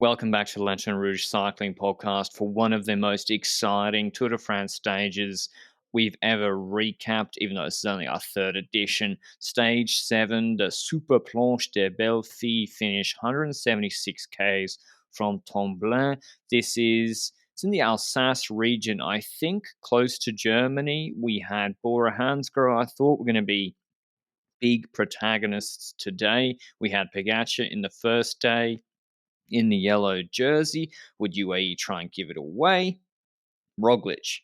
Welcome back to the Lanterne Rouge Cycling Podcast for one of the most exciting Tour de France stages we've ever recapped, even though this is only our third edition. Stage 7, the Super Planche des Belles Filles finish, 176 Ks from Tomblain. It's in the Alsace region, I think, close to Germany. We had Bora Hansgrohe, I thought, were going to be big protagonists today. We had Pogačar in the first day in the yellow jersey. Would UAE try and give it away? Roglic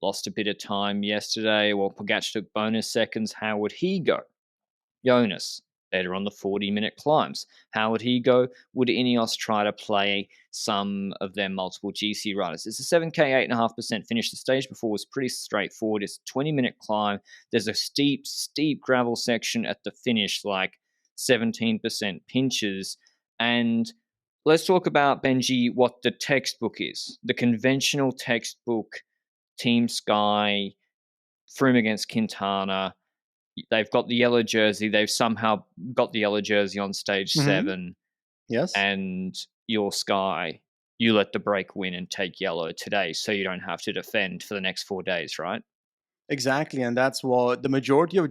lost a bit of time yesterday. Well, Pogačar took bonus seconds. How would he go? Jonas, better on the 40-minute climbs. How would he go? Would Ineos try to play some of their multiple GC riders? It's a 7K, 8.5% finish. The stage before was pretty straightforward. It's a 20-minute climb. There's a steep gravel section at the finish, like 17% pinches. And let's talk about, Benji, what the textbook is. The conventional textbook, Team Sky, Froome against Quintana. They've got the yellow jersey. They've somehow got the yellow jersey on stage 7. Yes. And your Sky, you let the break win and take yellow today so you don't have to defend for the next 4 days, right? Exactly, and that's what the majority of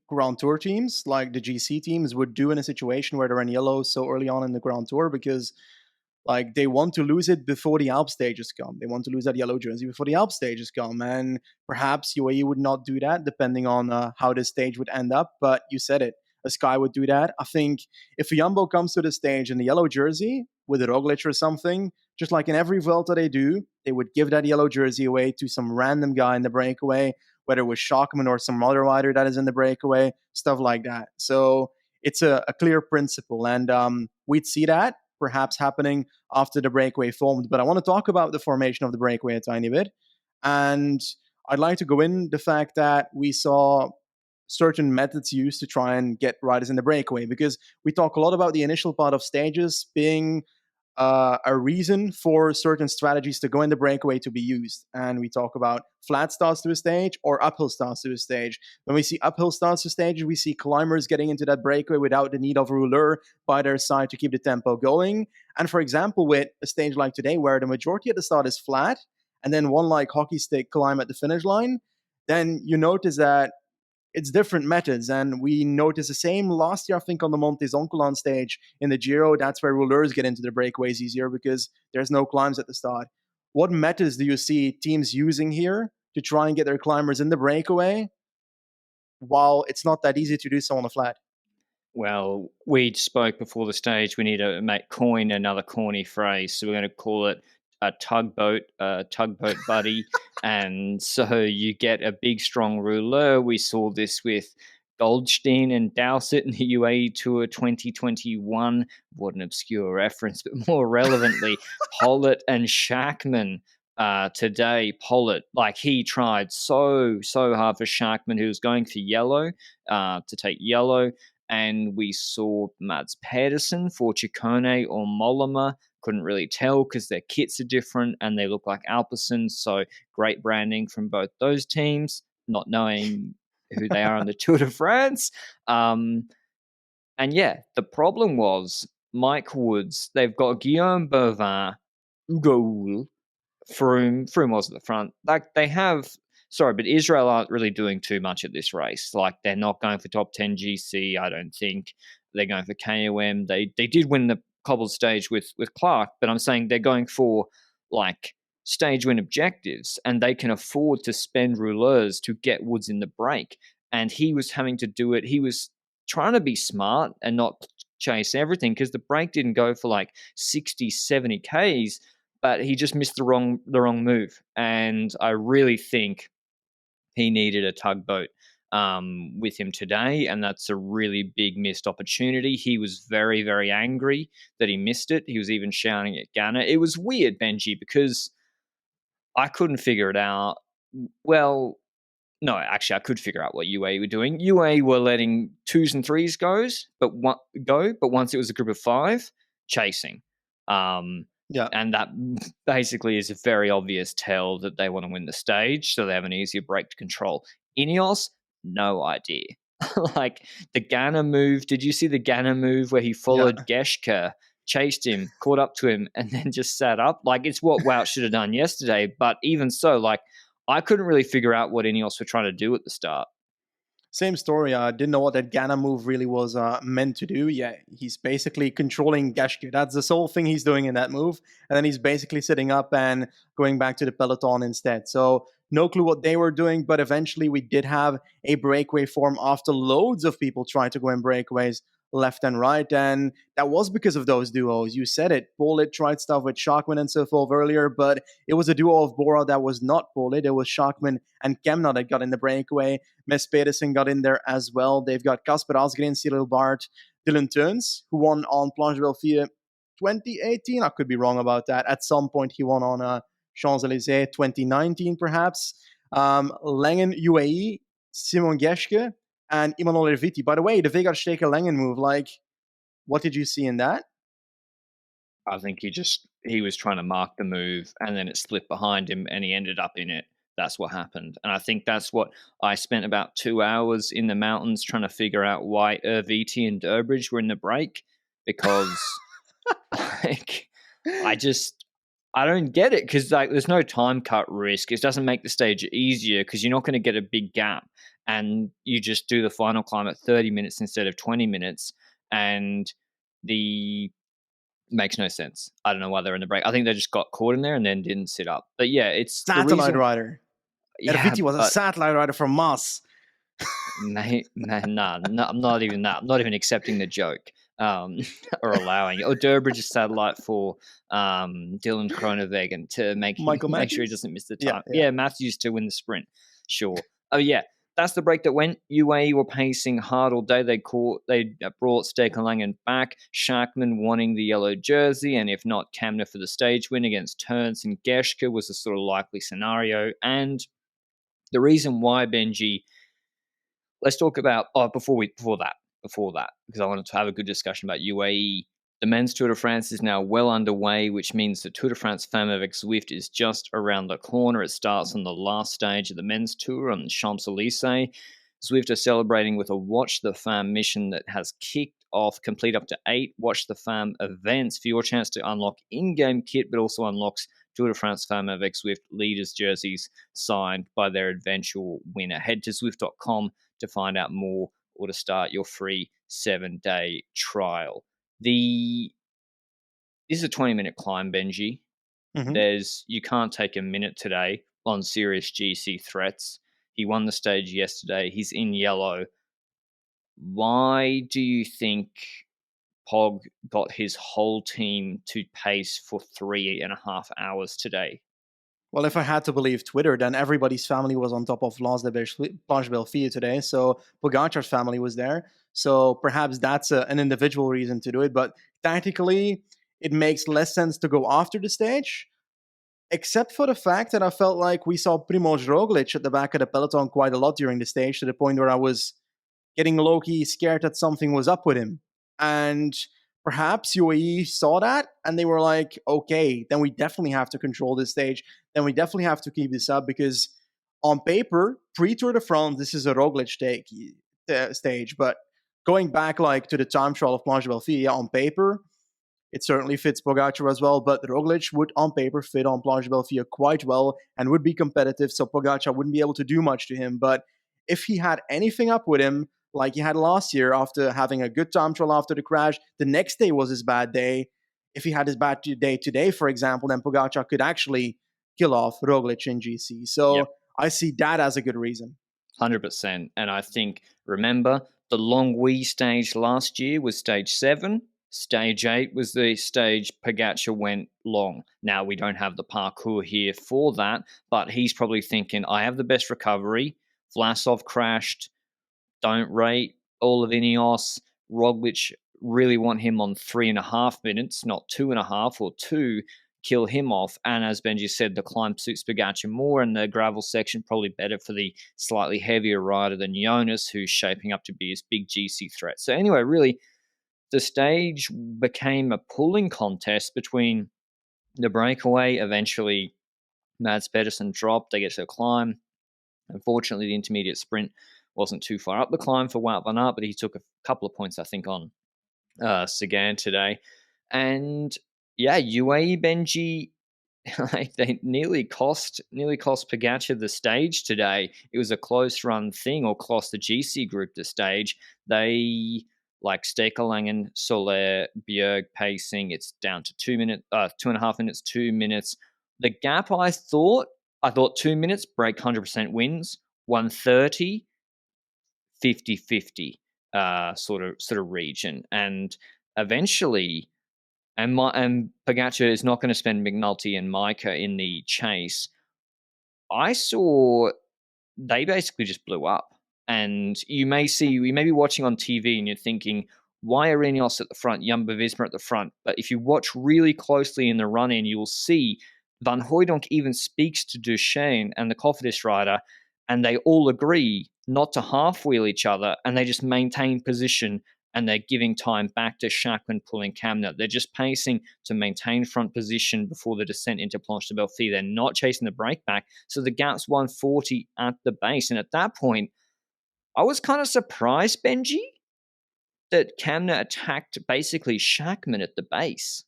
Grand Tour teams, like the GC teams, would do in a situation where they're in yellow so early on in the Grand Tour, because like they want to lose it before the Alp stages come. They want to lose that yellow jersey before the Alp stages come, and perhaps UAE would not do that, depending on how the stage would end up. But you said it, a Sky would do that. I think if a Jumbo comes to the stage in the yellow jersey with a Roglic or something, just like in every Vuelta they do, they would give that yellow jersey away to some random guy in the breakaway, whether it was Schachmann or some other rider that is in the breakaway, stuff like that. So it's a clear principle, and we'd see that perhaps happening after the breakaway formed. But I want to talk about the formation of the breakaway a tiny bit. And I'd like to go in the fact that we saw certain methods used to try and get riders in the breakaway, because we talk a lot about the initial part of stages being a reason for certain strategies to go in the breakaway to be used. And we talk about flat starts to a stage or uphill starts to a stage. When we see uphill starts to stages, we see climbers getting into that breakaway without the need of a rouleur by their side to keep the tempo going. And for example, with a stage like today, where the majority at the start is flat, and then one like hockey stick climb at the finish line, then you notice that it's different methods. And we noticed the same last year, I think, on the Monte Zoncolan stage in the Giro. That's where rouleurs get into the breakaways easier because there's no climbs at the start. What methods do you see teams using here to try and get their climbers in the breakaway while it's not that easy to do so on the flat? Well, we spoke before the stage. We need to coin another corny phrase. So we're going to call it a tugboat buddy. And so you get a big, strong rouleur. We saw this with Goldstein and Dowsett in the UAE Tour 2021. What an obscure reference, but more relevantly, Pollitt and Schachmann today. Pollitt, like he tried so hard for Schachmann, who was going for yellow, to take yellow. And we saw Mads Pedersen for Ciccone or Mollema. Couldn't really tell because their kits are different and they look like Alpecin. So great branding from both those teams, not knowing who they are on the Tour de France. And yeah, the problem was Mike Woods. They've got Guillaume Bovin, Ugo Froome was at the front. Like they have. Sorry, but Israel aren't really doing too much at this race. Like they're not going for top 10 GC, I don't think. They're going for KOM. They did win the cobbled stage with Clark, but I'm saying they're going for like stage win objectives, and they can afford to spend rouleurs to get Woods in the break. And he was having to do it. He was trying to be smart and not chase everything because the break didn't go for like 60, 70 Ks, but he just missed the wrong move. And I really think he needed a tugboat with him today, and that's a really big missed opportunity. He was very, very angry that he missed it. He was even shouting at Ganna. It was weird, Benji, because I couldn't figure it out. Well, no, actually, I could figure out what UAE were doing. UAE were letting 2s and 3s go, but once it was a group of 5, chasing. Yeah. And that basically is a very obvious tell that they want to win the stage, so they have an easier break to control. Ineos, no idea. Like the Ganna move, did you see the Ganna move where he followed Geschke chased him, caught up to him, and then just sat up. Like, it's what Wout should have done yesterday. But even so, like, I couldn't really figure out what Ineos were trying to do at the start. Same story. I didn't know what that Ghana move really was meant to do. Yeah, he's basically controlling Geschke. That's the sole thing he's doing in that move. And then he's basically sitting up and going back to the peloton instead. So no clue what they were doing, but eventually we did have a breakaway form after loads of people tried to go in breakaways left and right. And that was because of those duos. You said it. Polit tried stuff with Schachmann and so forth earlier, but it was a duo of Bora that was not Polit. It was Schachmann and Kemna that got in the breakaway. Mes Pedersen got in there as well. They've got Casper Asgreen, Cyril Bart, Dylan Teuns, who won on Planche de Belfië 2018. I could be wrong about that. At some point, he won on Champs-Élysées 2019, perhaps. Langen, UAE, Simon Geschke, and Emmanuel Erviti. By the way, the Vegard Steker Langen move, like, what did you see in that? I think he was trying to mark the move, and then it slipped behind him, and he ended up in it. That's what happened. And I think that's what I spent about 2 hours in the mountains trying to figure out why Erviti and Durbridge were in the break, because like, I don't get it, because like there's no time cut risk. It doesn't make the stage easier because you're not going to get a big gap, and you just do the final climb at 30 minutes instead of 20 minutes, and makes no sense. I don't know why they're in the break. I think they just got caught in there and then didn't sit up. But yeah, it's satellite rider. Yeah, Erviti was a satellite rider from Mas. No, I'm not even that. I'm not even accepting the joke or allowing it. Or Durbridge's satellite for Dylan Groenewegen to make sure he doesn't miss the time. Yeah, Matthews to win the sprint. Sure. Oh yeah, that's the break that went. UAE were pacing hard all day. They brought Steker Langen back. Schachmann wanting the yellow jersey, and if not, Kamna for the stage win against Teuns and Geschke was a sort of likely scenario. And the reason why, Benji, let's talk about before that, because I wanted to have a good discussion about UAE. The men's Tour de France is now well underway, which means the Tour de France Femme avec Zwift is just around the corner. It starts on the last stage of the men's tour on Champs-Élysées. Zwift are celebrating with a Watch the Femme mission that has kicked off. Complete up to 8 Watch the Femme events for your chance to unlock in-game kit, but also unlocks Tour de France Femme avec Zwift leaders jerseys signed by their eventual winner. Head to Zwift.com to find out more or to start your free 7-day trial. This is a 20-minute climb, Benji. Mm-hmm. You can't take a minute today on serious GC threats. He won the stage yesterday. He's in yellow. Why do you think Pog got his whole team to pace for 3.5 hours today? Well, if I had to believe Twitter, then everybody's family was on top of Planche de Belfië today. So Pogačar's family was there. So perhaps that's an individual reason to do it. But tactically, it makes less sense to go after the stage, except for the fact that I felt like we saw Primož Roglič at the back of the peloton quite a lot during the stage, to the point where I was getting low-key scared that something was up with him. And perhaps UAE saw that and they were like, okay, then we definitely have to control this stage. Then we definitely have to keep this up, because on paper, pre-Tour de France, this is a Roglic stage. But going back like to the time trial of Planche de Belfië, on paper, it certainly fits Pogačar as well. But Roglic would on paper fit on Planche de Belfië quite well and would be competitive. So Pogačar wouldn't be able to do much to him. But if he had anything up with him, like he had last year after having a good time trial after the crash, the next day was his bad day. If he had his bad day today, for example, then Pogačar could actually kill off Roglic in GC. So yep. I see that as a good reason. 100%. And I think, remember, the Longwy stage last year was stage 7. Stage 8 was the stage Pogačar went long. Now, we don't have the parkour here for that, but he's probably thinking, I have the best recovery. Vlasov crashed. Don't rate all of Ineos. Roglic really want him on 3.5 minutes, not 2.5 or 2. Kill him off. And as Benji said, the climb suits Pogačar more, and the gravel section probably better for the slightly heavier rider than Jonas, who's shaping up to be his big GC threat. So anyway, really, the stage became a pulling contest between the breakaway. Eventually, Mads Pedersen dropped. They get to the climb. Unfortunately, the intermediate sprint wasn't too far up the climb for Wout van Aert, but he took a couple of points, I think, on Sagan today. And yeah, UAE Benji, like they nearly cost Pogačar the stage today. It was a close run thing, or cost the GC group the stage. They like Stekelangen, Soler, Bjerg pacing. It's down to 2 minutes, 2.5 minutes, 2 minutes. The gap I thought 2 minutes break 100% wins. 130, 50-50 sort of region, and eventually. And Pogačar is not going to spend McNulty and Micah in the chase. I saw they basically just blew up. And you may be watching on TV and you're thinking, why are Ineos at the front, Jumbo Visma at the front? But if you watch really closely in the run-in, you'll see Van Hooijdonk even speaks to Duchesne and the Cofidis rider, and they all agree not to half-wheel each other, and they just maintain position, and they're giving time back to Schachmann pulling Kamna. They're just pacing to maintain front position before the descent into Planche de Belfi. They're not chasing the break back. So the gap's 140 at the base. And at that point, I was kind of surprised, Benji, that Kamna attacked basically Schachmann at the base.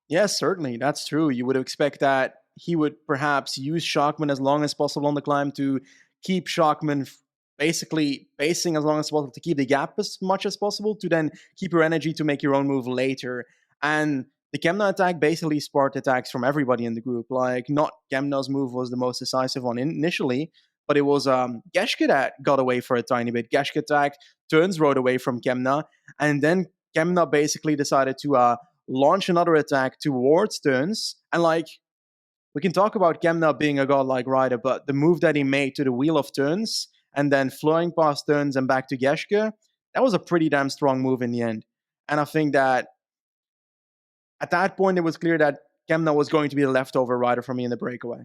Yes, certainly. That's true. You would expect that he would perhaps use Schachmann as long as possible on the climb to keep Schachmann basically pacing as long as possible, to keep the gap as much as possible, to then keep your energy to make your own move later. And the Kemna attack basically sparked attacks from everybody in the group. Like, not Kemna's move was the most decisive one initially, but it was Geschke that got away for a tiny bit. Geschke attack, turns rode away from Kemna, and then Kemna basically decided to launch another attack towards turns. And like, we can talk about Kemna being a godlike rider, but the move that he made to the wheel of turns and then flowing past turns and back to Geschke, that was a pretty damn strong move in the end. And I think that at that point, it was clear that Kemna was going to be the leftover rider for me in the breakaway.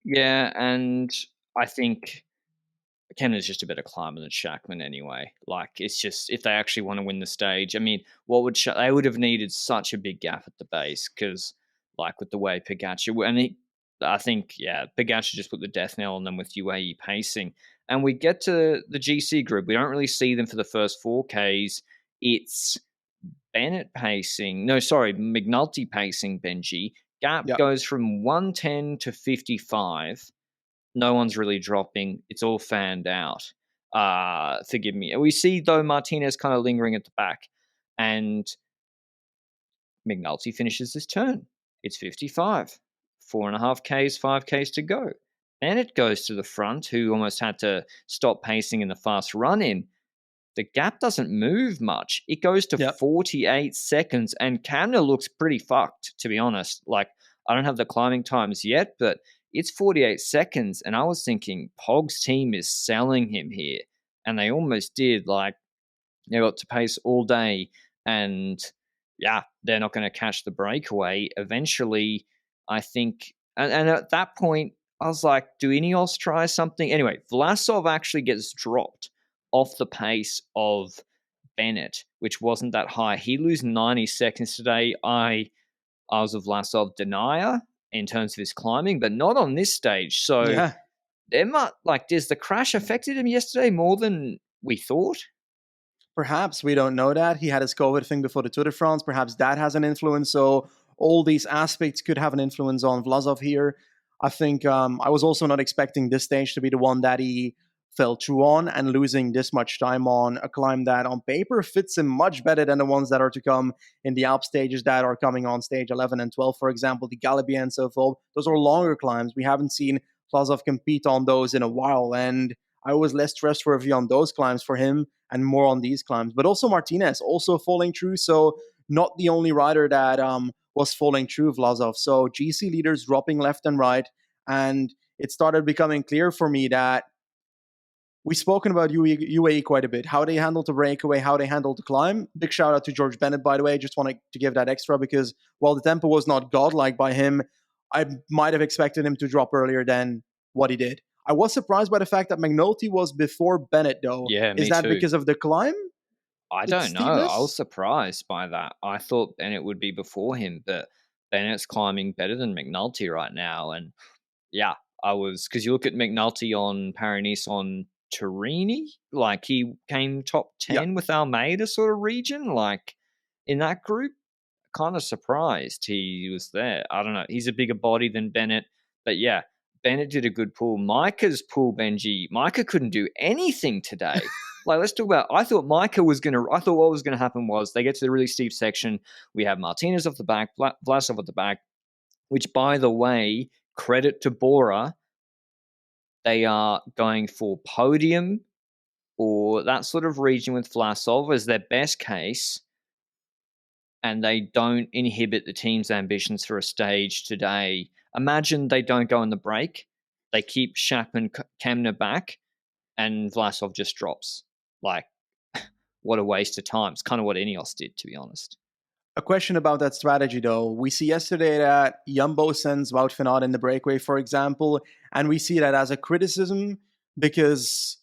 Yeah, and I think Kemna's just a better climber than Schachmann anyway. Like, it's just, if they actually want to win the stage, I mean, they would have needed such a big gap at the base, because like with the way Pogačar, and I think, yeah, Pogačar just put the death knell on them with UAE pacing. And we get to the GC group. We don't really see them for the first 4Ks. It's Bennett pacing. No, sorry, McNulty pacing, Benji. Gap goes from 110 to 55. No one's really dropping. It's all fanned out. Forgive me. We see, though, Martinez kind of lingering at the back. And McNulty finishes this turn. It's 55. 4.5Ks, 5Ks to go. Bennett goes to the front, who almost had to stop pacing in the fast run-in. The gap doesn't move much. It goes to 48 seconds, and Kamna looks pretty fucked, to be honest. Like, I don't have the climbing times yet, but it's 48 seconds, and I was thinking Pog's team is selling him here, and they almost did. Like, they got to pace all day, and yeah, they're not going to catch the breakaway. Eventually, I think, and at that point, I was like, do Ineos try something? Anyway, Vlasov actually gets dropped off the pace of Bennett, which wasn't that high. He loses 90 seconds today. I was a Vlasov denier in terms of his climbing, but not on this stage. So, does the crash affected him yesterday more than we thought? Perhaps, we don't know that. He had his COVID thing before the Tour de France. Perhaps that has an influence. So all these aspects could have an influence on Vlasov here. I think I was also not expecting this stage to be the one that he fell through on, and losing this much time on a climb that on paper fits him much better than the ones that are to come in the Alp stages that are coming on stage 11 and 12, for example, the Galibier and so forth. Those are longer climbs. We haven't seen Vlasov compete on those in a while, and I was less trustworthy on those climbs for him and more on these climbs. But also Martinez also falling through, so not the only rider that was falling through Vlasov. So GC leaders dropping left and right, and it started becoming clear for me that we've spoken about UAE quite a bit, how they handled the breakaway, how they handled the climb. Big shout out to George Bennett, by the way. Just wanted to give that extra, because while the tempo was not godlike by him, I might have expected him to drop earlier than what he did. I was surprised by the fact that McNulty was before Bennett, though. Yeah, me Is that too. Because of the climb? I don't know. I was surprised by that. I thought Bennett would be before him, but Bennett's climbing better than McNulty right now. And yeah, I was, because you look at McNulty on Paris-Nice on Turini, like he came top 10 with Almeida sort of region. Like, in that group, kind of surprised he was there. I don't know. He's a bigger body than Bennett, but yeah, Bennett did a good pull. Micah's pull, Benji. Micah couldn't do anything today. Like, let's talk about. I thought what was going to happen was they get to the really steep section. We have Martinez off the back, Vlasov at the back, which, by the way, credit to Bora, they are going for podium or that sort of region with Vlasov as their best case, and they don't inhibit the team's ambitions for a stage today. Imagine they don't go in the break. They keep Schachmann, Kemner back, and Vlasov just drops. Like, what a waste of time. It's kind of what Ineos did, to be honest. A question about that strategy, though. We see yesterday that Jumbo sends Wout van Aert in the breakaway, for example, and we see that as a criticism because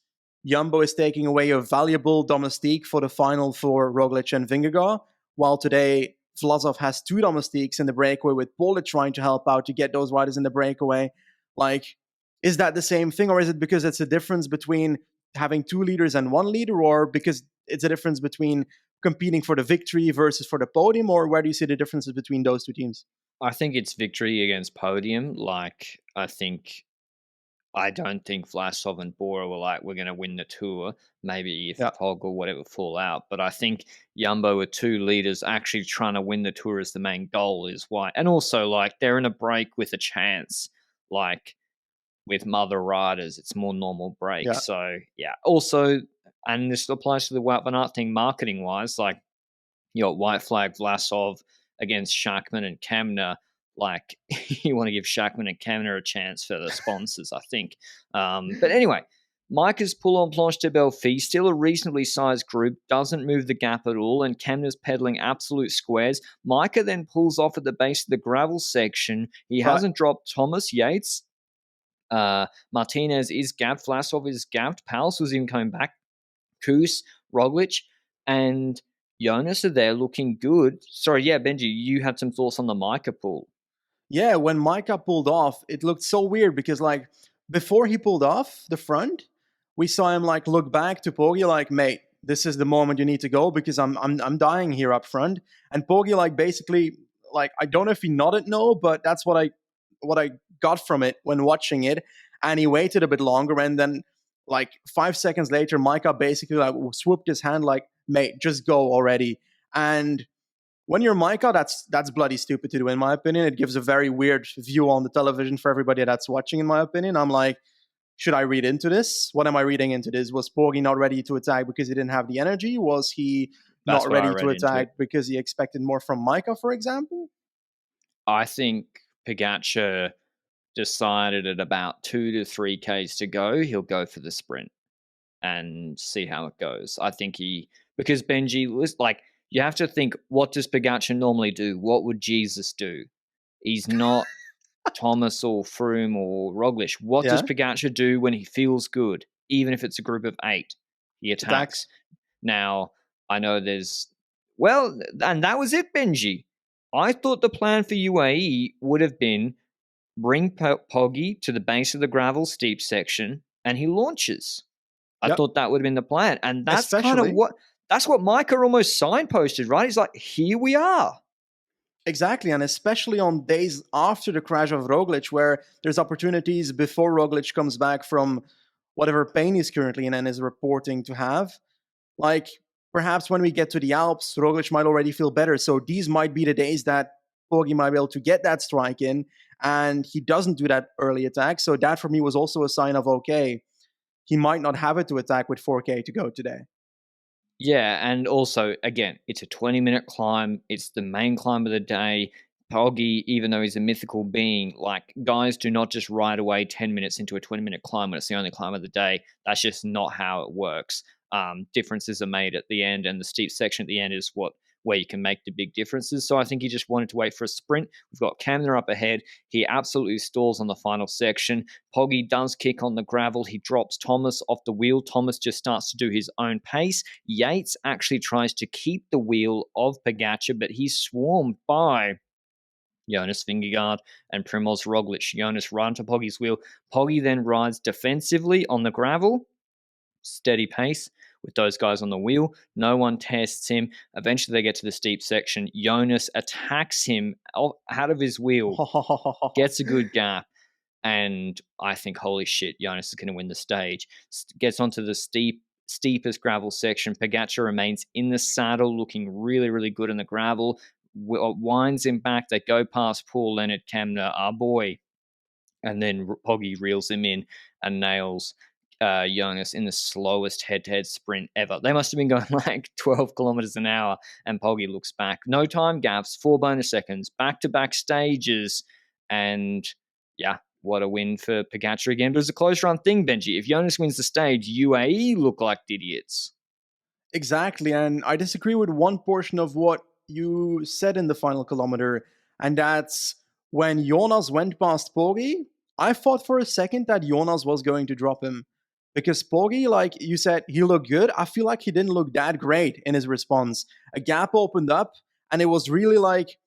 Jumbo is taking away a valuable domestique for the final for Roglic and Vingegaard, while today Vlasov has 2 domestiques in the breakaway with Pogačar trying to help out to get those riders in the breakaway. Like, is that the same thing, or is it because it's a difference between having 2 leaders and 1 leader, or because it's a difference between competing for the victory versus for the podium, or where do you see the differences between those 2 teams? I think it's victory against podium. Like, I don't think Vlasov and Bora were like, we're going to win the Tour. Maybe if Pog or whatever fall out. But I think Jumbo with 2 leaders actually trying to win the Tour as the main goal is why. And also, like, they're in a break with a chance. Like, with other riders, it's more normal break. Yeah. So, yeah. Also, and this applies to the Wout van Aert thing marketing-wise, like, you got White Flag Vlasov against Schachmann and Kemner. Like, you want to give Schachmann and Kemner a chance for the sponsors, I think. But anyway, Micah's pull on Planche de Belfi, still a reasonably sized group, doesn't move the gap at all, and Kemner's pedaling absolute squares. Micah then pulls off at the base of the gravel section. He hasn't dropped Thomas Yates. Martinez is gapped. Vlasov is gapped. Pals was even coming back. Kuss, Roglic, and Jonas are there looking good. Sorry, yeah, Benji, you had some thoughts on the Micah pull. Yeah, when Micah pulled off, it looked so weird because, like, before he pulled off the front, we saw him like look back to Poggi like, mate, this is the moment you need to go because I'm dying here up front. And Poggi like basically like, I don't know if he nodded no, but that's what I got from it when watching it. And he waited a bit longer, and then like 5 seconds later, Micah basically like swooped his hand like, mate, just go already. And when you're Micah, that's bloody stupid to do, in my opinion. It gives a very weird view on the television for everybody that's watching, in my opinion. I'm like, should I read into this? What am I reading into this? Was Poggi not ready to attack because he didn't have the energy? Was he not ready to attack because he expected more from Micah, for example? I think Pogačar decided at about 2 to 3Ks to go, he'll go for the sprint and see how it goes. I think because Benji was like, you have to think, what does Pogačar normally do? What would Jesus do? He's not Thomas or Froome or Roglic. What does Pogačar do when he feels good, even if it's a group of 8? He attacks. Now, I know and that was it, Benji. I thought the plan for UAE would have been bring Poggi to the base of the gravel steep section, and he launches. I thought that would have been the plan. And that's kind of that's what Micah almost signposted, right? He's like, here we are. Exactly, and especially on days after the crash of Roglic, where there's opportunities before Roglic comes back from whatever pain he's currently in and is reporting to have. Like, perhaps when we get to the Alps, Roglic might already feel better. So these might be the days that Poggi might be able to get that strike in, and he doesn't do that early attack. So that for me was also a sign of, okay, he might not have it to attack with 4K to go today. Yeah, and also, again, it's a 20-minute climb. It's the main climb of the day. Poggi, even though he's a mythical being, like, guys do not just ride away 10 minutes into a 20-minute climb when it's the only climb of the day. That's just not how it works. Differences are made at the end, and the steep section at the end is where you can make the big differences. So I think he just wanted to wait for a sprint. We've got Kemner up ahead. He absolutely stalls on the final section. Poggi does kick on the gravel. He drops Thomas off the wheel. Thomas just starts to do his own pace. Yates actually tries to keep the wheel of Pogačar, but he's swarmed by Jonas Vingegaard and Primoz Roglic. Jonas right onto Poggi's wheel. Poggi then rides defensively on the gravel. Steady pace. with those guys on the wheel. No one tests him. Eventually they get to the steep section. Jonas attacks him out of his wheel, gets a good gap. And I think, holy shit, Jonas is going to win the stage. Gets onto the steepest gravel section. Pogačar remains in the saddle, looking really, really good in the gravel. Winds him back. They go past poor Leonard Kemna, our boy. And then Poggy reels him in and nails Jonas in the slowest head-to-head sprint ever. They must have been going like 12 kilometers an hour, and Poggy looks back. No time gaps, 4 bonus seconds, back-to-back stages, and yeah, what a win for Pogačar again. But it was a close run thing, Benji. If Jonas wins the stage, UAE look like idiots. Exactly, and I disagree with one portion of what you said in the final kilometer, and that's when Jonas went past Poggi, I thought for a second that Jonas was going to drop him. Because Poggi, like you said, he looked good. I feel like he didn't look that great in his response. A gap opened up, and it was really like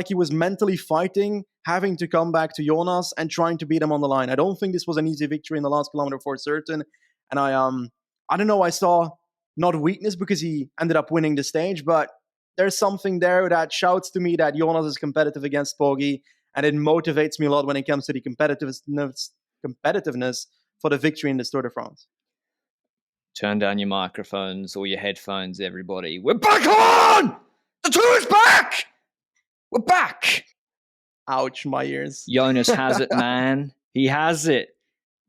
he was mentally fighting, having to come back to Jonas and trying to beat him on the line. I don't think this was an easy victory in the last kilometer for certain. And I don't know, I saw not weakness because he ended up winning the stage, but there's something there that shouts to me that Jonas is competitive against Poggi, and it motivates me a lot when it comes to the competitiveness for the victory in the Tour de France. Turn down your microphones or your headphones, everybody. We're back on! The tour is back! We're back! Ouch, my ears. Jonas has it, man. He has it.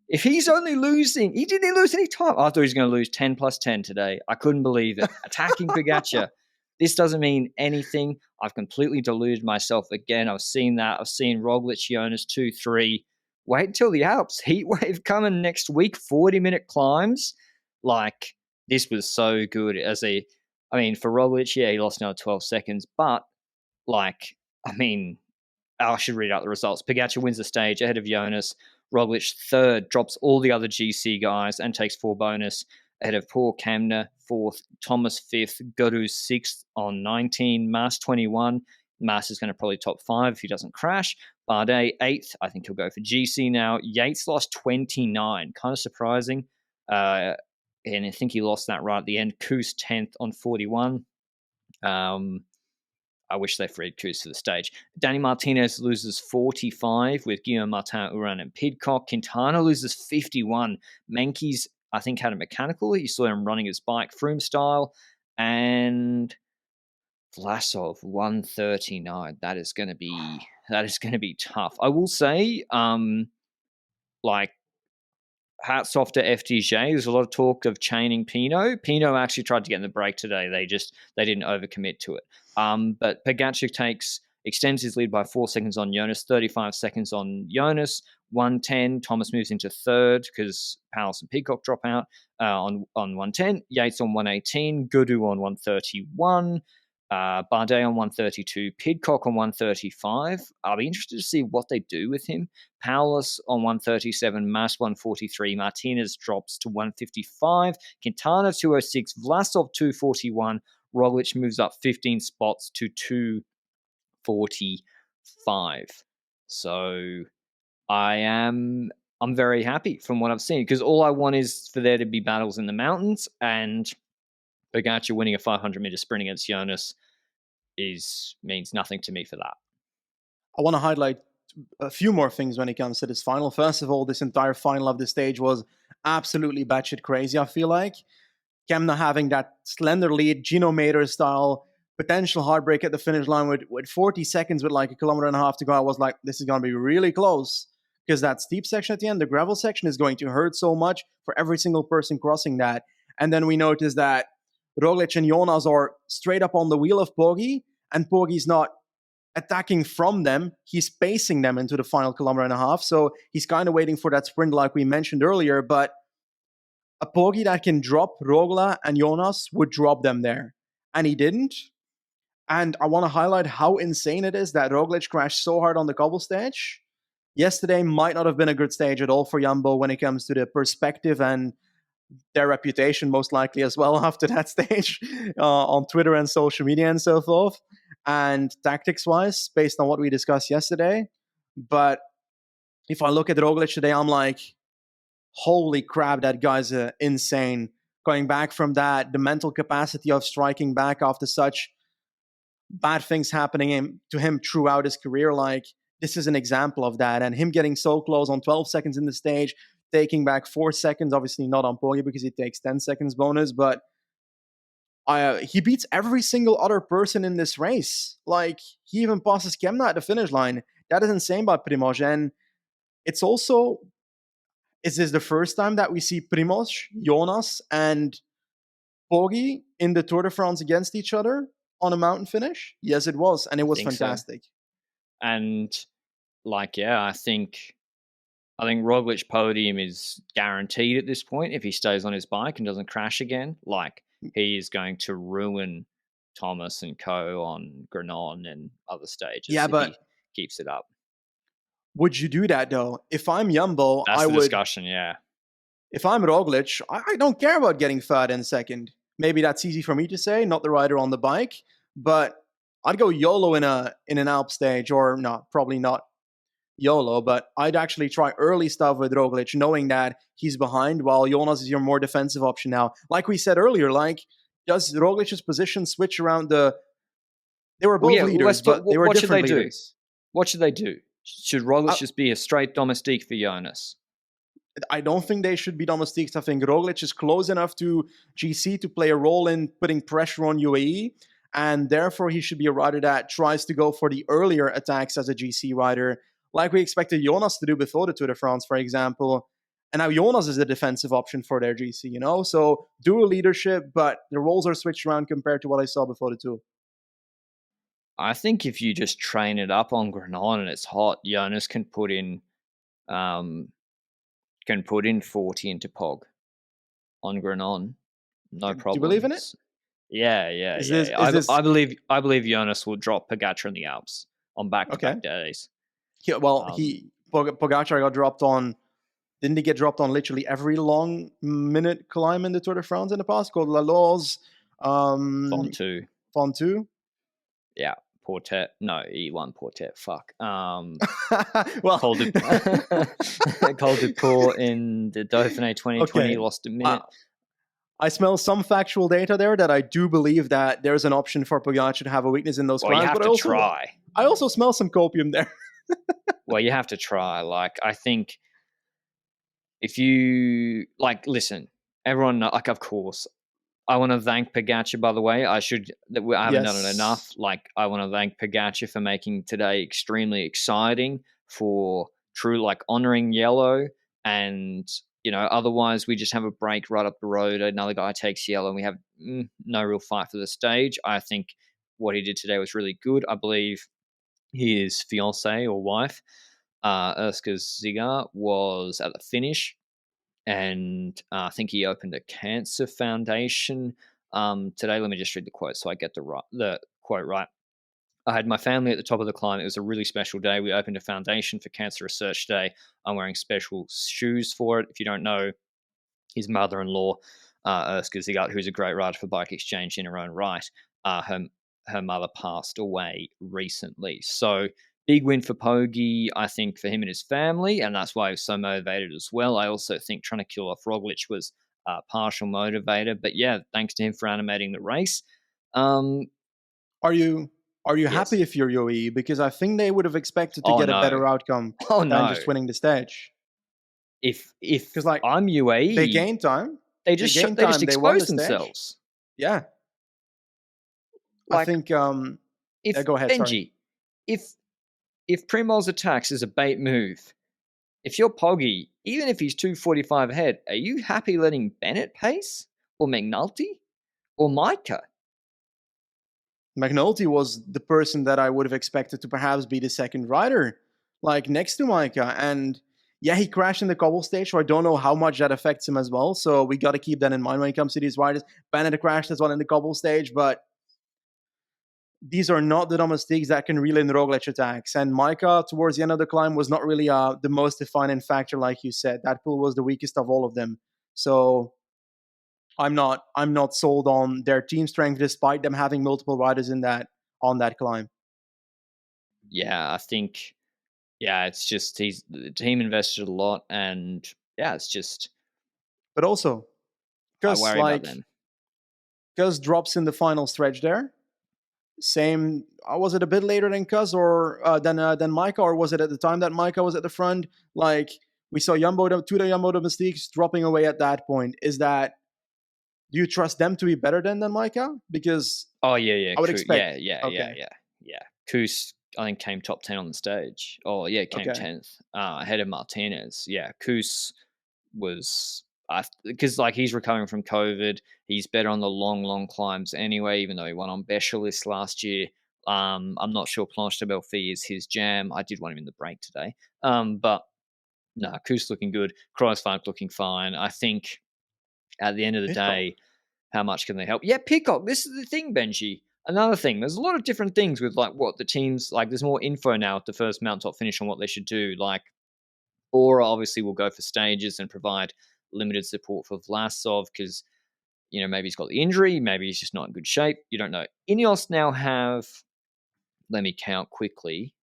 If he's only losing, he didn't lose any time. I thought he was going to lose 10 plus 10 today. I couldn't believe it. Attacking Pogačar. This doesn't mean anything. I've completely deluded myself again. I've seen that. I've seen Roglic, Jonas 2-3. Wait until the Alps. Heatwave coming next week. 40-minute climbs. Like, this was so good. For Roglic, yeah, he lost another 12 seconds. But, I should read out the results. Pogačar wins the stage ahead of Jonas. Roglic third, drops all the other GC guys and takes 4 bonus ahead of Paul Kemna, 4th, Thomas 5th, Guru 6th on 19, Mas 21. Mas is going to probably top 5 if he doesn't crash. Bardet 8th, I think he'll go for GC now. Yates lost 29, kind of surprising. And I think he lost that right at the end. Koos 10th on 41. I wish they freed Koos to the stage. Danny Martinez loses 45 with Guillaume Martin, Uran, and Pidcock. Quintana loses 51. Menkes, I think, had a mechanical. You saw him running his bike, Froome style. And Vlasov, 139. That is going to be tough. I will say, hats off to FDJ. There's a lot of talk of chaining Pinot. Pinot actually tried to get in the break today. They didn't overcommit to it. But Pogačar extends his lead by 4 seconds on Jonas, 35 seconds on Jonas, 110. Thomas moves into third because Powell and Peacock drop out on 110. Yates on 118. Guru on 131. Bardet on 132, Pidcock on 135. I'll be interested to see what they do with him. Paulus on 137, Mas 143, Martinez drops to 155, Quintana 206, Vlasov 241, Roglic moves up 15 spots to 245. So I'm very happy from what I've seen because all I want is for there to be battles in the mountains, and Pogačar winning a 500-meter sprint against Jonas means nothing to me for that. I want to highlight a few more things when it comes to this final. First of all, this entire final of the stage was absolutely batshit crazy, I feel like. Kemna having that slender lead, Gino Mater style, potential heartbreak at the finish line with 40 seconds with like a kilometer and a half to go. I was like, this is going to be really close because that steep section at the end, the gravel section, is going to hurt so much for every single person crossing that. And then we noticed that Roglic and Jonas are straight up on the wheel of Poggi, and Poggi's not attacking from them. He's pacing them into the final kilometer and a half. So he's kind of waiting for that sprint like we mentioned earlier. But a Poggi that can drop Rogla and Jonas would drop them there. And he didn't. And I want to highlight how insane it is that Roglic crashed so hard on the cobble stage. Yesterday might not have been a good stage at all for Jumbo when it comes to the perspective and their reputation, most likely as well after that stage on Twitter and social media and so forth, and tactics-wise, based on what we discussed yesterday. But if I look at Roglic today, I'm like, holy crap, that guy's insane coming back from that, the mental capacity of striking back after such bad things happening to him throughout his career. Like, this is an example of that. And him getting so close on 12 seconds in the stage, taking back 4 seconds, obviously not on Poggi because he takes 10 seconds bonus, but he beats every single other person in this race. Like, he even passes Kemna at the finish line. That is insane by Primoz. And it's also, is this the first time that we see Primoz, Jonas, and Poggi in the Tour de France against each other on a mountain finish? Yes, it was. And it was fantastic. So. And like, yeah, I think Roglic podium is guaranteed at this point if he stays on his bike and doesn't crash again. Like, he is going to ruin Thomas and co on Granon and other stages if he keeps it up. Would you do that though? If I'm Jumbo, that's the discussion. Yeah. If I'm Roglic, I don't care about getting third and second. Maybe that's easy for me to say, not the rider on the bike, but I'd go YOLO in an Alp stage, or not, probably not YOLO, but I'd actually try early stuff with Roglic, knowing that he's behind, while Jonas is your more defensive option now. Like we said earlier, like, does Roglic's position switch around they were both leaders, but they were different leaders. What should they do? Should Roglic just be a straight domestique for Jonas? I don't think they should be domestiques. I think Roglic is close enough to GC to play a role in putting pressure on UAE, and therefore he should be a rider that tries to go for the earlier attacks as a GC rider, like we expected Jonas to do before the Tour de France, for example. And now Jonas is a defensive option for their GC, you know? So dual leadership, but the roles are switched around compared to what I saw before the Tour. I think if you just train it up on Granon and it's hot, Jonas can put in 40 into Pog on Granon. No problem. Do you believe in it? Yeah. I believe Jonas will drop Pogačar in the Alps on back-to-back days. Yeah, well, Pogačar got dropped on. Didn't he get dropped on literally every long minute climb in the Tour de France in the past? Called La Loze, Fontu. Yeah, Portet. No, he won Portet. Fuck. Well, Col du Port in the Dauphiné 2020 lost a minute. I smell some factual data there that I do believe that there's an option for Pogačar to have a weakness in those climbs. You have to try. I also smell some copium there. Well, you have to try. Like, I think if you listen, everyone, of course, I want to thank Pogačar, by the way. I haven't done it enough. Like, I want to thank Pogačar for making today extremely exciting, for true, honoring yellow. And, otherwise we just have a break right up the road. Another guy takes yellow and we have no real fight for the stage. I think what he did today was really good. I believe his fiancée or wife, Erska Zigar, was at the finish. And I think he opened a cancer foundation today. Let me just read the quote so I get the quote right. I had my family at the top of the climb. It was a really special day. We opened a foundation for cancer research today. I'm wearing special shoes for it. If you don't know, his mother-in-law, Erska Zigar, who's a great rider for Bike Exchange in her own right, her mother passed away recently. So big win for Poggi, I think, for him and his family, and that's why he was so motivated as well. I also think trying to kill off Roglic was a partial motivator, but yeah, thanks to him for animating the race. Are you happy if you're UAE? Because I think they would have expected to get a better outcome than just winning the stage. If I'm UAE, they gain time. They just expose themselves. Yeah. I think. Go ahead. Benji, if Primoz attacks as a bait move, if you're Poggi, even if he's 2:45 ahead, are you happy letting Bennett pace, or McNulty, or Micah? McNulty was the person that I would have expected to perhaps be the second rider, next to Micah. And yeah, he crashed in the cobble stage, so I don't know how much that affects him as well. So we got to keep that in mind when it comes to these riders. Bennett crashed as well in the cobble stage, but these are not the domestiques that can reel in Roglic attacks. And Micah, towards the end of the climb, was not really the most defining factor, like you said. That pool was the weakest of all of them. So I'm not sold on their team strength, despite them having multiple riders on that climb. Yeah, I think, it's just the team invested a lot, and it's just. But also, I Because worry about them. Cuz drops in the final stretch there. Same. Was it a bit later than Cuz or than Micah, or was it at the time that Micah was at the front? Like we saw two the Jumbo domestiques dropping away at that point. Is that, do you trust them to be better than Micah? Because Oh yeah, I would expect. yeah. Okay. Yeah. Koos, I think, came top 10 on the stage. Oh yeah, came Okay. 10th, ahead of Martinez. Yeah, Koos was, because like he's recovering from COVID. He's better on the long climbs anyway, even though he won on Bechelist last year. I'm not sure Planche de Belfi is his jam. I did want him in the break today. But no, Koos looking good. Kreuzfahrt looking fine. I think at the end of the Pitcock. day, how much can they help? Yeah, Peacock. This is the thing, Benji. Another thing, there's a lot of different things with like what the teams like. There's more info now at the first mountaintop finish on what they should do. Like Bora obviously will go for stages and provide limited support for Vlasov because maybe he's got the injury, maybe he's just not in good shape. You don't know. Ineos now have, let me count quickly,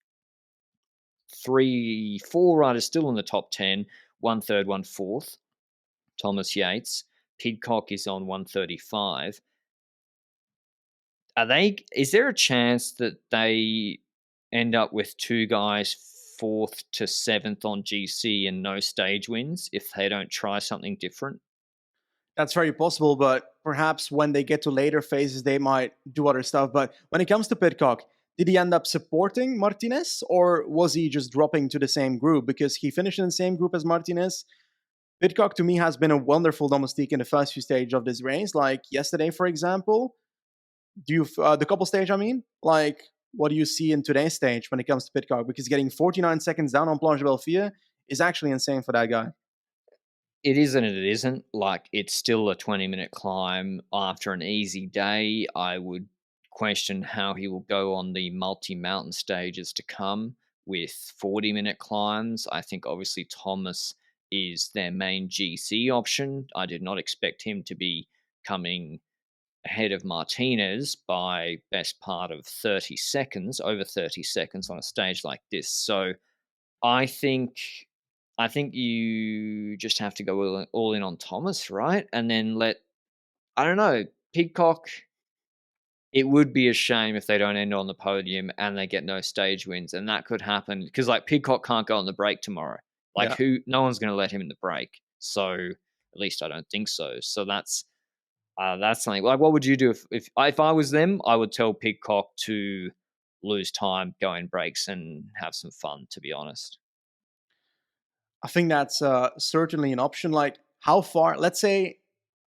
4 riders still in the top 10, 1/3, 1/4. Thomas Yates. Pidcock is on 135. Is there a chance that they end up with two guys 4th to 7th on GC and no stage wins if they don't try something different? That's very possible, but perhaps when they get to later phases, they might do other stuff. But when it comes to Pitcock, did he end up supporting Martinez, or was he just dropping to the same group? Because he finished in the same group as Martinez. Pitcock, to me, has been a wonderful domestique in the first few stages of this race. Like yesterday, for example, the couple stage, I mean? Like, what do you see in today's stage when it comes to Pitcock? Because getting 49 seconds down on Planche de Belfier is actually insane for that guy. It is and it isn't. Like, it's still a 20-minute climb after an easy day. I would question how he will go on the multi-mountain stages to come with 40-minute climbs. I think obviously Thomas is their main GC option. I did not expect him to be coming ahead of Martinez by best part of 30 seconds, over 30 seconds on a stage like this. So I think you just have to go all in on Thomas, right? And then I don't know, Pidcock. It would be a shame if they don't end on the podium and they get no stage wins, and that could happen because like Pidcock can't go on the break tomorrow. Like Yeah. no one's going to let him in the break. So at least I don't think so. So that's something. Like, what would you do if I was them? I would tell Pidcock to lose time, go in breaks, and have some fun. To be honest. I think that's certainly an option. Like, how far, let's say,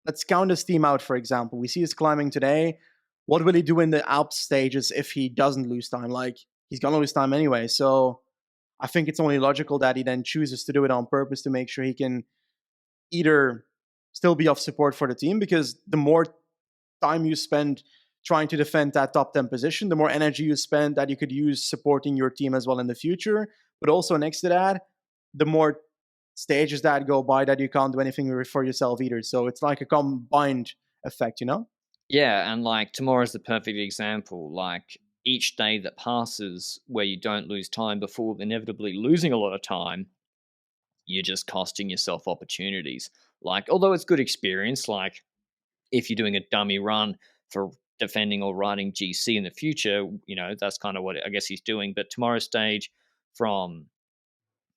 let's count his team out, for example. We see he's climbing today. What will he do in the Alps stages if he doesn't lose time? Like, he's going to lose time anyway. So I think it's only logical that he then chooses to do it on purpose to make sure he can either still be of support for the team, because the more time you spend trying to defend that top 10 position, the more energy you spend that you could use supporting your team as well in the future. But also next to that, the more stages that go by that you can't do anything for yourself either. So it's like a combined effect, you know? Yeah, and like tomorrow's the perfect example. Like each day that passes where you don't lose time before inevitably losing a lot of time, you're just costing yourself opportunities. Like, although it's good experience, like if you're doing a dummy run for defending or riding GC in the future, that's kind of what I guess he's doing. But tomorrow's stage from,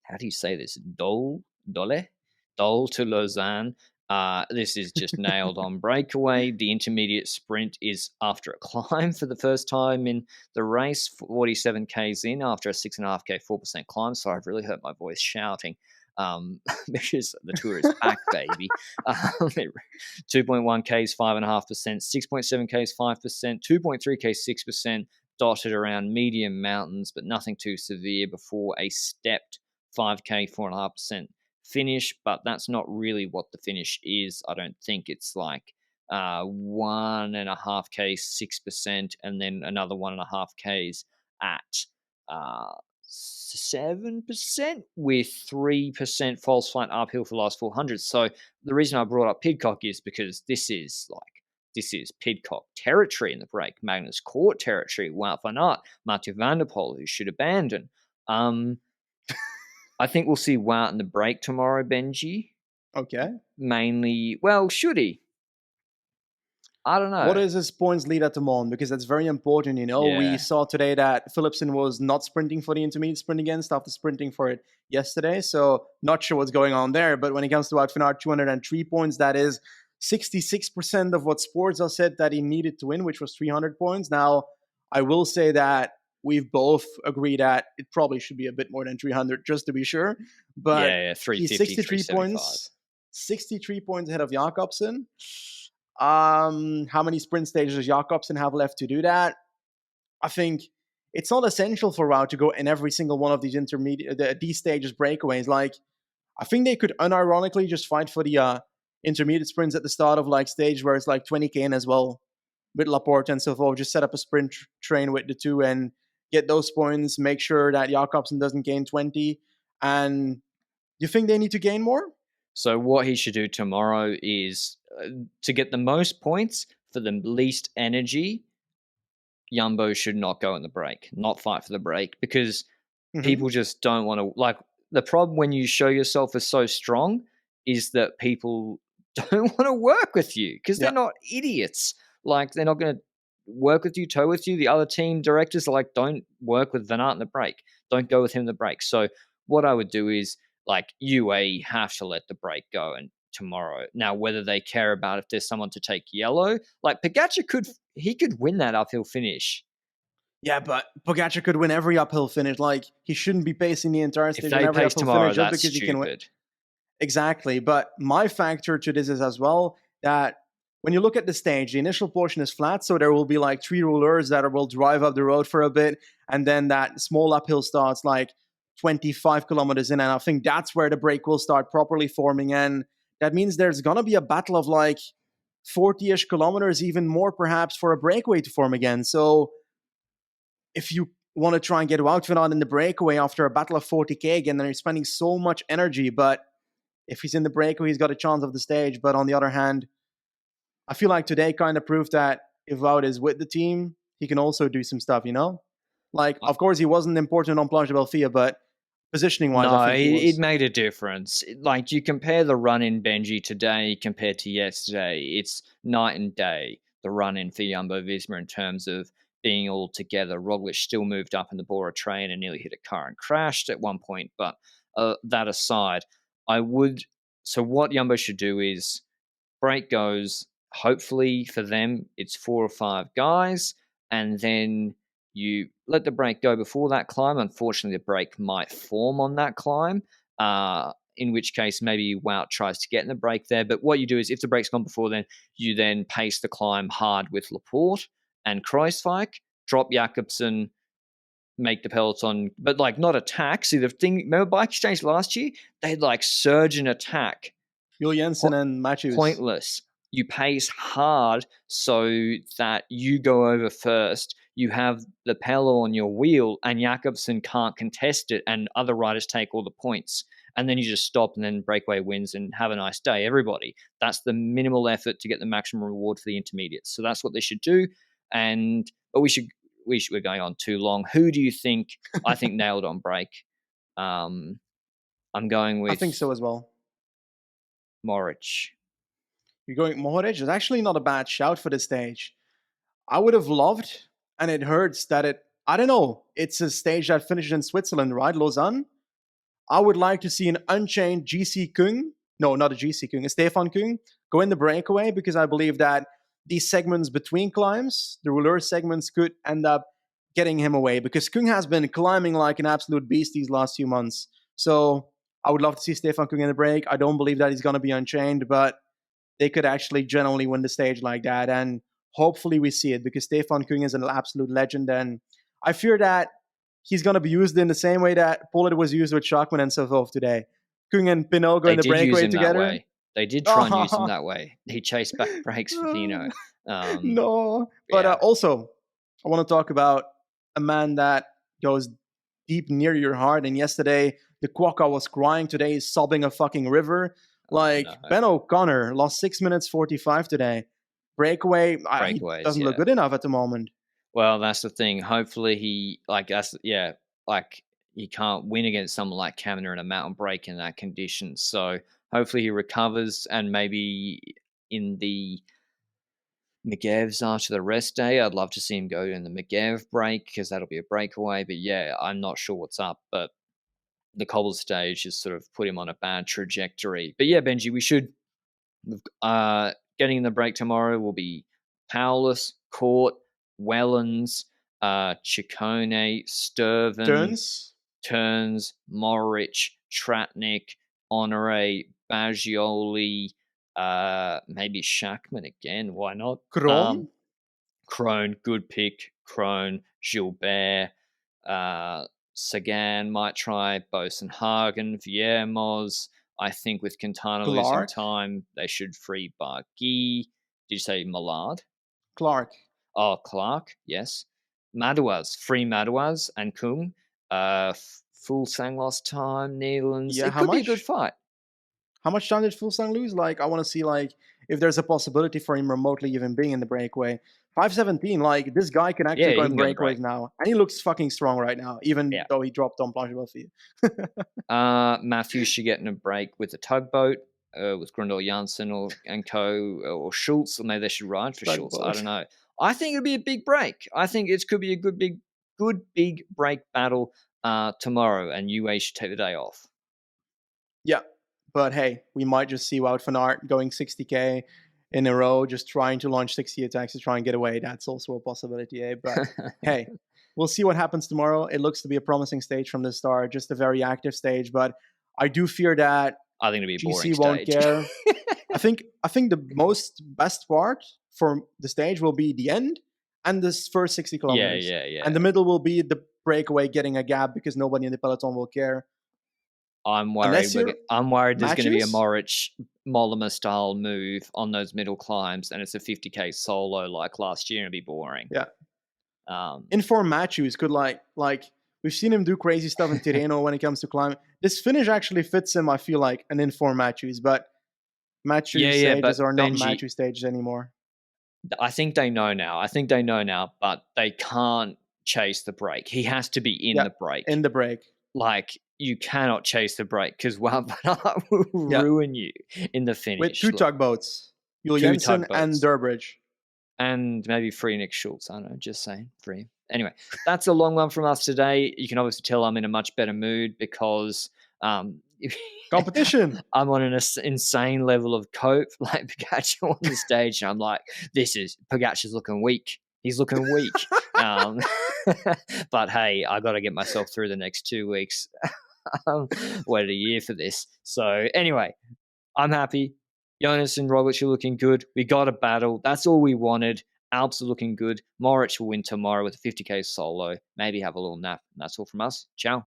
how do you say this? Dole to Lausanne. This is just nailed on breakaway. The intermediate sprint is after a climb for the first time in the race, 47 Ks in after a 6.5K, 4% climb. So I've really hurt my voice shouting because the tour is back, baby. 2.1 Ks, 5.5%, 6.7 Ks, 5%, 2.3 Ks, 6%, dotted around medium mountains, but nothing too severe before a stepped 5K, 4.5% finish. But that's not really what the finish is. I don't think it's like 1.5K, 6%, and then another 1.5Ks at 7% with 3% false flat uphill for the last 400. So the reason I brought up Pidcock is because this is Pidcock territory in the break, Magnus Court territory, Wout van Aert, Mathieu van der Poel, who should abandon. I think we'll see Wout in the break tomorrow, Benji. Okay. Mainly, well, should he? I don't What know. is his points lead at the moment? Because that's very important. We Yeah. saw today that Philipsen was not sprinting for the intermediate sprint against after sprinting for it yesterday. So not sure what's going on there. But when it comes to Wout van Aert, 203 points, that is 66% of what Sporza said that he needed to win, which was 300 points. Now, I will say that we've both agreed that it probably should be a bit more than 300 just to be sure. But Yeah, he's 350, 63 375. points, 63 points ahead of Jakobsen. How many sprint stages does Jakobsen have left to do that? I think it's not essential for Wout to go in every single one of these these stages breakaways. Like, I think they could unironically just fight for the intermediate sprints at the start of like stage where it's like 20k in as well with Laporte and so forth. Just set up a sprint train with the two and get those points. Make sure that Jakobsen doesn't gain 20. And you think they need to gain more? So what he should do tomorrow is to get the most points for the least energy. Jumbo should not go in the break, not fight for the break, because people just don't want to. Like, the problem when you show yourself as so strong is that people don't want to work with you because they're not idiots. Like, they're not going to work with you, tow with you. The other team directors are like, don't work with Van Aert in the break. Don't go with him in the break. So what I would do is, like, UAE have to let the break go and tomorrow. Now, whether they care about if there's someone to take yellow, like Pogačar could win that uphill finish. Yeah, but Pogačar could win every uphill finish. Like, he shouldn't be pacing the entire stage If on they every pace uphill tomorrow, finish just that's because he can win. stupid. Exactly. But my factor to this is as well that when you look at the stage, the initial portion is flat, so there will be like three rollers that will drive up the road for a bit, and then that small uphill starts like 25 kilometers in, and I think that's where the break will start properly forming, and that means there's gonna be a battle of like 40-ish kilometers, even more perhaps, for a breakaway to form again. So if you want to try and get Wout van Aert in the breakaway after a battle of 40k again, then you're spending so much energy. But if he's in the breakaway, he's got a chance of the stage. But on the other hand, I feel like today kind of proved that if Wout is with the team, he can also do some stuff, Like, of course, he wasn't important on Planche de Belfia, but positioning-wise, I No, think he it was. made a difference. Like, you compare the run in Benji today compared to yesterday, it's night and day, the run in for Jumbo Visma in terms of being all together. Roglic still moved up in the Bora train and nearly hit a car and crashed at one point. But that aside, I would. So, what Jumbo should do is break goes. Hopefully for them, it's 4 or 5 guys, and then you let the break go before that climb. Unfortunately, the break might form on that climb, in which case maybe Wout tries to get in the break there. But what you do is, if the break's gone before then, you then pace the climb hard with Laporte and Kruijswijk, drop Jakobsen, make the peloton, but like not attack. See, the thing, remember Bike Exchange last year? They'd like surge and attack. Jules Jensen and Matthews. Pointless. You pace hard so that you go over first. You have the Pelo on your wheel, and Jakobsen can't contest it, and other riders take all the points. And then you just stop, and then Breakaway wins, and have a nice day, everybody. That's the minimal effort to get the maximum reward for the intermediates. So that's what they should do. But we're going on too long. Who do you think? I think nailed on break. I'm going with I think so as well. Moric. You're going Mohoric is actually not a bad shout for this stage. I would have loved, and it hurts that I don't know, it's a stage that finishes in Switzerland, right? Lausanne. I would like to see an unchained GC Kung, no, not a GC Kung, a Stefan Kung, go in the breakaway, because I believe that these segments between climbs, the rouleur segments, could end up getting him away, because Kung has been climbing like an absolute beast these last few months. So I would love to see Stefan Kung in the break. I don't believe that he's going to be unchained, but they could actually generally win the stage like that. And hopefully we see it, because Stefan Kung is an absolute legend. And I fear that he's going to be used in the same way that Pollard was used with Schachmann and so forth today. Kung and Pinot go in the breakaway together. They did try and use him that way. He chased back breaks for Pinot. No. But also, I want to talk about a man that goes deep near your heart. And yesterday, the Quokka was crying. Today, he's sobbing a fucking river. Like, Ben O'Connor lost 6 minutes 45 today. Breakaway, he doesn't look good enough at the moment. Well, that's the thing. Hopefully he he can't win against someone like Kaminer in a mountain break in that condition. So hopefully he recovers, and maybe in the Megev's after the rest day. I'd love to see him go in the Megev break because that'll be a breakaway. But yeah, I'm not sure what's up. But the cobble stage has sort of put him on a bad trajectory. But yeah, Benji, we should getting in the break tomorrow will be Powless, Court, Wellens, Ciccone, Sturven, Turns, Morich, Tratnik, Honore, Baggioli, maybe Schachman again. Why not? Krohn? Krohn, good pick. Krohn, Gilbert, Sagan might try, Bosenhagen, Viermoz. I think with Quintana losing time, they should free Barguil. Did you say Millard? Clark. Oh, Clark, yes. Madouas, free Madouas and Kung. Fuglsang lost time, Neelands. Yeah, it could be a good fight. How much time did Fuglsang lose? Like, I want to see, like, if there's a possibility for him remotely even being in the breakaway. 5:17, like, this guy can actually go in breakaways now. And he looks fucking strong right now, even though he dropped on Planche Belfield. Matthews should get in a break with a tugboat, with Grundle Janssen and co, or Schultz, or maybe they should ride for Schultz. I don't know. I think it'll be a big break. I think it could be a good big break battle tomorrow, and UA should take the day off. Yeah, but hey, we might just see Wout van Aert going 60k in a row, just trying to launch 60 attacks to try and get away. That's also a possibility, eh? But hey, we'll see what happens tomorrow. It looks to be a promising stage from the start, just a very active stage. But I do fear that I think it'll be a boring GC won't care. I think the best part for the stage will be the end and this first 60 kilometers. Yeah. And the middle will be the breakaway getting a gap because nobody in the peloton will care. I'm worried there's going to be a Mollema style move on those middle climbs, and it's a 50k solo like last year, and it'll be boring. Yeah. Inform Matthews could like we've seen him do crazy stuff in Tirreno when it comes to climbing. This finish actually fits him, I feel like, an Inform Matthews, but Matthews stages are not Matthews stages anymore. I think they know now, but they can't chase the break. He has to be in the break. In the break. Like, you cannot chase the break because Wout van Aert will ruin you in the finish. With two tugboats. Jules Jensen and Durbridge. And maybe free Nick Schultz. I don't know, just saying, free. Anyway, that's a long one from us today. You can obviously tell I'm in a much better mood because competition. I'm on an insane level of cope. Like Pogačar on the stage, and I'm like, Pogačar's looking weak. He's looking weak. But hey, I got to get myself through the next 2 weeks. Waited a year for this. So anyway, I'm happy. Jonas and Roglic are looking good. We got a battle. That's all we wanted. Alps are looking good. Morich will win tomorrow with a 50k solo. Maybe have a little nap. And that's all from us. Ciao.